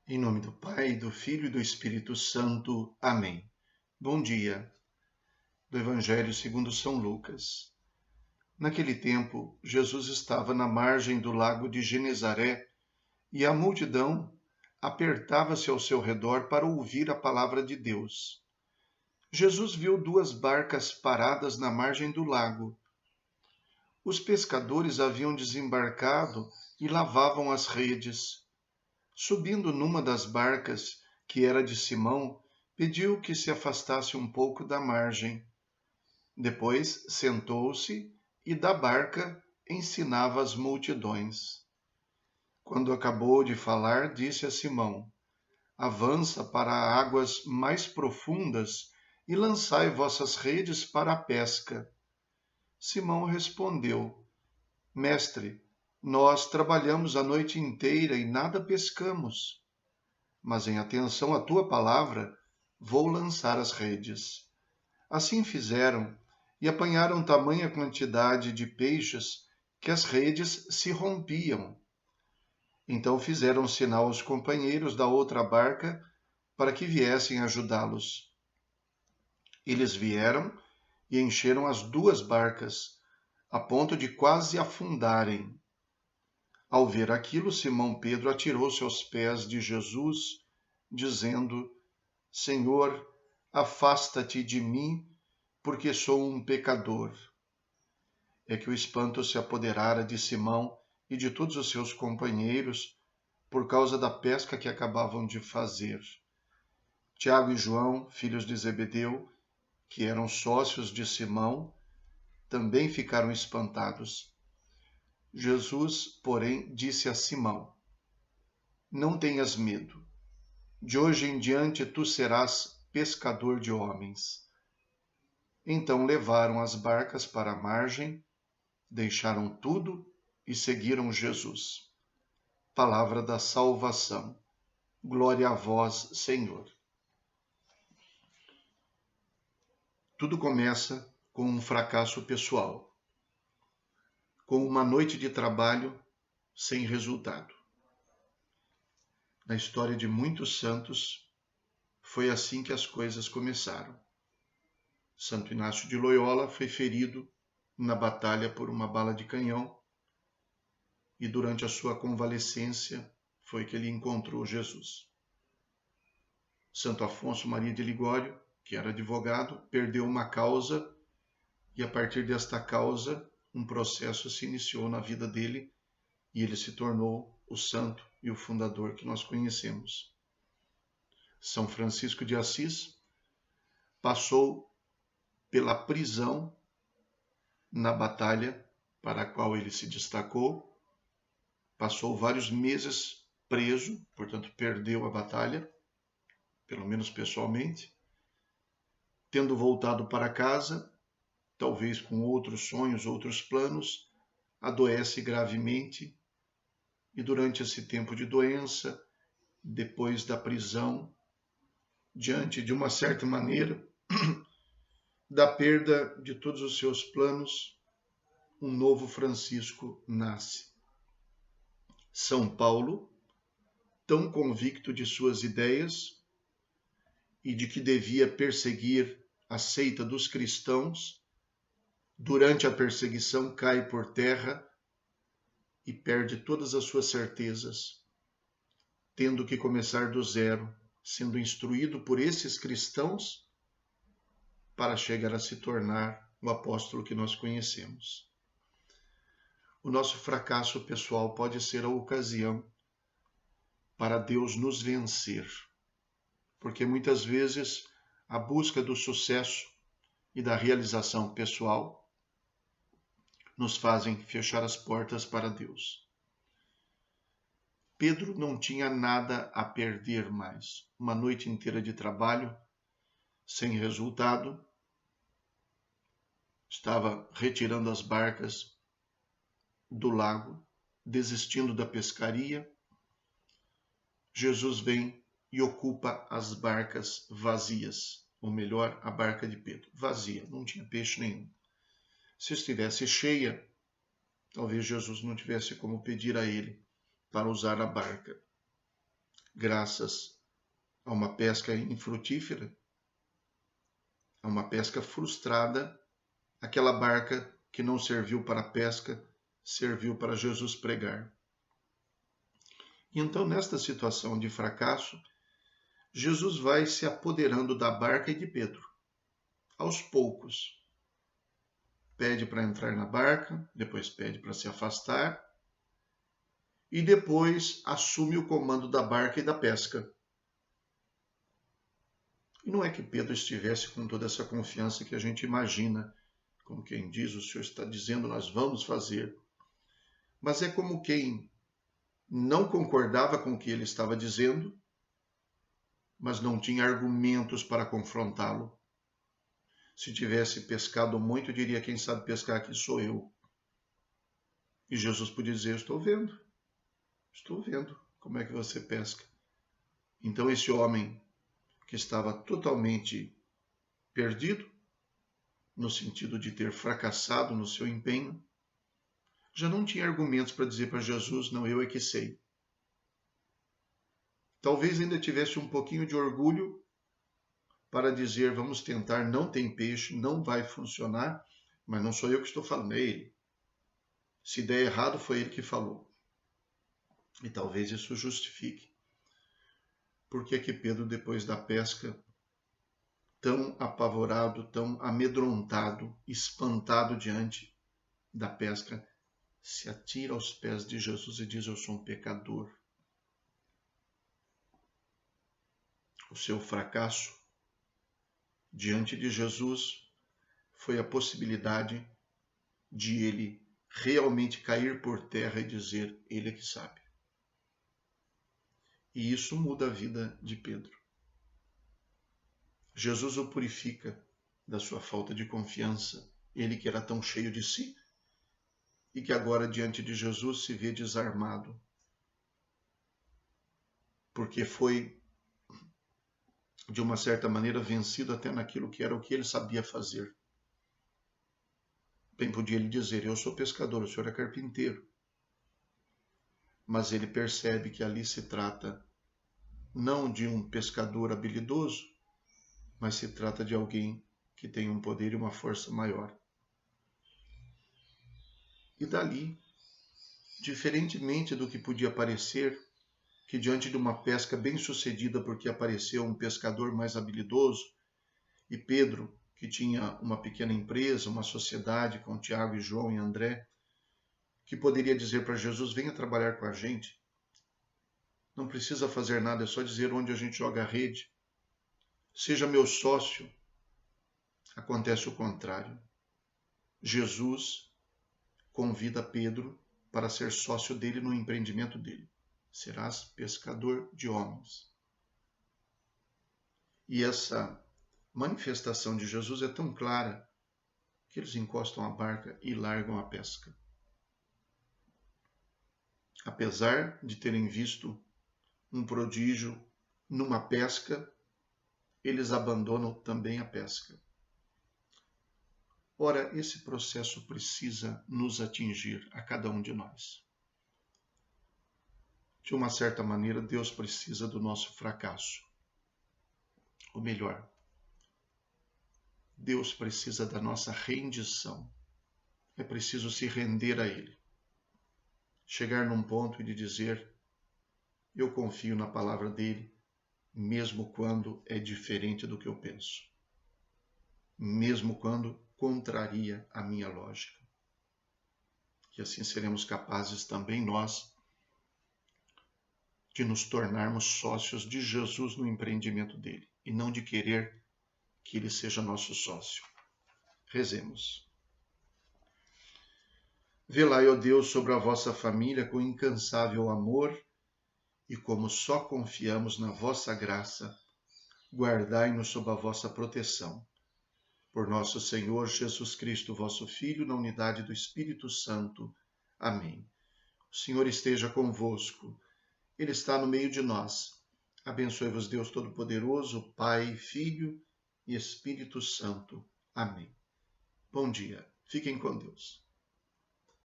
Em nome do Pai, do Filho e do Espírito Santo. Amém. Bom dia. Do Evangelho segundo São Lucas. Naquele tempo, Jesus estava na margem do lago de Genezaré e a multidão apertava-se ao seu redor para ouvir a palavra de Deus. Jesus viu duas barcas paradas na margem do lago. Os pescadores haviam desembarcado e lavavam as redes. Subindo numa das barcas, que era de Simão, pediu que se afastasse um pouco da margem. Depois sentou-se e da barca ensinava as multidões. Quando acabou de falar, disse a Simão: Avança para águas mais profundas e lançai vossas redes para a pesca. Simão respondeu: Mestre, nós trabalhamos a noite inteira e nada pescamos. Mas em atenção à tua palavra, vou lançar as redes. Assim fizeram, e apanharam tamanha quantidade de peixes que as redes se rompiam. Então fizeram sinal aos companheiros da outra barca para que viessem ajudá-los. Eles vieram e encheram as duas barcas, a ponto de quase afundarem. Ao ver aquilo, Simão Pedro atirou-se aos pés de Jesus, dizendo: Senhor, afasta-te de mim, porque sou um pecador. É que o espanto se apoderara de Simão e de todos os seus companheiros por causa da pesca que acabavam de fazer. Tiago e João, filhos de Zebedeu, que eram sócios de Simão, também ficaram espantados. Jesus, porém, disse a Simão: Não tenhas medo. De hoje em diante tu serás pescador de homens. Então levaram as barcas para a margem, deixaram tudo e seguiram Jesus. Palavra da salvação. Glória a vós, Senhor. Tudo começa com um fracasso pessoal, com uma noite de trabalho sem resultado. Na história de muitos santos, foi assim que as coisas começaram. Santo Inácio de Loyola foi ferido na batalha por uma bala de canhão e durante a sua convalescência foi que ele encontrou Jesus. Santo Afonso Maria de Ligório, que era advogado, perdeu uma causa e a partir desta causa um processo se iniciou na vida dele e ele se tornou o santo e o fundador que nós conhecemos. São Francisco de Assis passou pela prisão na batalha para a qual ele se destacou, passou vários meses preso, portanto perdeu a batalha, pelo menos pessoalmente. Tendo voltado para casa, talvez com outros sonhos, outros planos, adoece gravemente e durante esse tempo de doença, depois da prisão, diante de uma certa maneira, da perda de todos os seus planos, um novo Francisco nasce. São Paulo, tão convicto de suas ideias e de que devia perseguir a seita dos cristãos, durante a perseguição cai por terra e perde todas as suas certezas, tendo que começar do zero, sendo instruído por esses cristãos para chegar a se tornar o apóstolo que nós conhecemos. O nosso fracasso pessoal pode ser a ocasião para Deus nos vencer, porque muitas vezes a busca do sucesso e da realização pessoal nos fazem fechar as portas para Deus. Pedro não tinha nada a perder mais. Uma noite inteira de trabalho, sem resultado, estava retirando as barcas do lago, desistindo da pescaria. Jesus vem e ocupa as barcas vazias, ou melhor, a barca de Pedro, vazia, não tinha peixe nenhum. Se estivesse cheia, talvez Jesus não tivesse como pedir a ele para usar a barca. graças a uma pesca infrutífera, a uma pesca frustrada, aquela barca que não serviu para a pesca, serviu para Jesus pregar. E então, nesta situação de fracasso, Jesus vai se apoderando da barca e de Pedro, aos poucos. Pede para entrar na barca, depois pede para se afastar, e depois assume o comando da barca e da pesca. E não é que Pedro estivesse com toda essa confiança que a gente imagina, como quem diz, o Senhor está dizendo, nós vamos fazer. Mas é como quem não concordava com o que ele estava dizendo, mas não tinha argumentos para confrontá-lo. Se tivesse pescado muito, diria, quem sabe pescar aqui sou eu. E Jesus podia dizer, estou vendo como é que você pesca. Então esse homem que estava totalmente perdido, no sentido de ter fracassado no seu empenho, já não tinha argumentos para dizer para Jesus, não, eu é que sei. Talvez ainda tivesse um pouquinho de orgulho para dizer, vamos tentar, não tem peixe, não vai funcionar, mas não sou eu que estou falando, é ele. Se der errado, foi ele que falou. E talvez isso justifique por que Pedro, depois da pesca, tão apavorado, tão amedrontado, espantado diante da pesca, se atira aos pés de Jesus e diz, eu sou um pecador. O seu fracasso diante de Jesus foi a possibilidade de ele realmente cair por terra e dizer, ele é que sabe. E isso muda a vida de Pedro. Jesus o purifica da sua falta de confiança, ele que era tão cheio de si, e que agora diante de Jesus se vê desarmado, porque foi, de uma certa maneira, vencido até naquilo que era o que ele sabia fazer. Bem podia ele dizer, eu sou pescador, o senhor é carpinteiro. Mas ele percebe que ali se trata não de um pescador habilidoso, mas se trata de alguém que tem um poder e uma força maior. E dali, diferentemente do que podia parecer, que diante de uma pesca bem sucedida porque apareceu um pescador mais habilidoso, e Pedro, que tinha uma pequena empresa, uma sociedade com Tiago e João e André, que poderia dizer para Jesus, venha trabalhar com a gente. Não precisa fazer nada, é só dizer onde a gente joga a rede. Seja meu sócio. Acontece o contrário. Jesus convida Pedro para ser sócio dele no empreendimento dele. Serás pescador de homens. E essa manifestação de Jesus é tão clara que eles encostam a barca e largam a pesca. Apesar de terem visto um prodígio numa pesca, eles abandonam também a pesca. Ora, esse processo precisa nos atingir a cada um de nós. De uma certa maneira, Deus precisa do nosso fracasso. Ou melhor, Deus precisa da nossa rendição. É preciso se render a Ele. Chegar num ponto de dizer, eu confio na palavra dEle, mesmo quando é diferente do que eu penso. Mesmo quando contraria a minha lógica. E assim seremos capazes também nós de nos tornarmos sócios de Jesus no empreendimento dele e não de querer que ele seja nosso sócio. Rezemos. Velai, ó Deus, sobre a vossa família com incansável amor e como só confiamos na vossa graça, guardai-nos sob a vossa proteção. Por nosso Senhor Jesus Cristo, vosso Filho, na unidade do Espírito Santo. Amém. O Senhor esteja convosco. Ele está no meio de nós. Abençoe-vos Deus Todo-Poderoso, Pai, Filho e Espírito Santo. Amém. Bom dia. Fiquem com Deus.